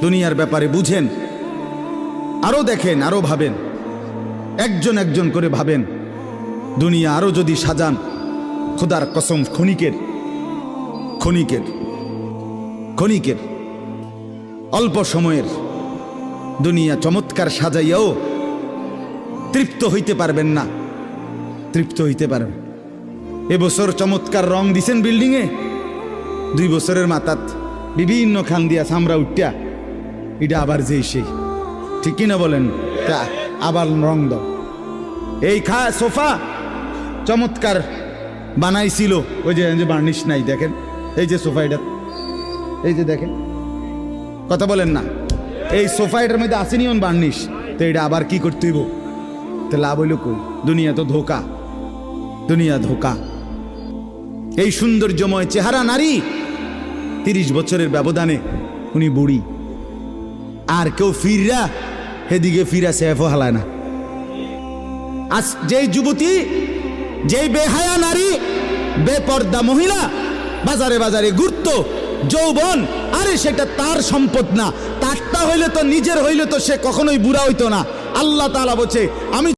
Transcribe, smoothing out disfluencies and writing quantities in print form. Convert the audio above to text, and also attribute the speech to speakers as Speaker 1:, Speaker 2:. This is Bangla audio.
Speaker 1: দুনিয়ার ব্যাপারে বুঝেন, আরো দেখেন, আরো ভাবেন, একজন একজন করে ভাবেন। দুনিয়া আরো যদি সাজান, খোদার কসম ক্ষণিকের ক্ষণিকের ক্ষণিকের অল্প সময়ের দুনিয়া চমৎকার সাজাইয়াও তৃপ্ত হইতে পারবেন না, তৃপ্ত হইতে পারবেন। এবছর চমৎকার রং দিছেন বিল্ডিংয়ে, 2 বছরের মাথাত বিভিন্ন খান দিয়া চামড়া উঠিয়া এটা আবার যে সেই, ঠিক কিনা বলেন? তা আবার রং দাও। এই সোফা চমৎকার বানাইছিল, ওই যে বার্নিশ নাই, দেখেন এই যে সোফা, এটা এই যে দেখেন, কথা বলেন না, এই সোফা এটার মধ্যে আসেনি বার্নিশ, তো এটা আবার কি করতে হইব? তো লাভ হইল কই? দুনিয়া তো ধোকা, দুনিয়া ধোকা। এই সৌন্দর্যময় চেহারা নারী 30 বছরের ব্যবধানে উনি বুড়ি, আর কেউ ফিররা সেদিকে ফিরা সেফও হালায় না। আজ যেই যুবতী, যেই বেহায়া নারী, বেপর্দা মহিলা বাজারে বাজারে ঘুরতো, যৌবন, আরে সেটা তার সম্পদ না, তারটা হইলে তো নিজের হইলে তো সে কখনোই বুড়া হইতো না। আল্লাহ তাআলা বলছে, আমি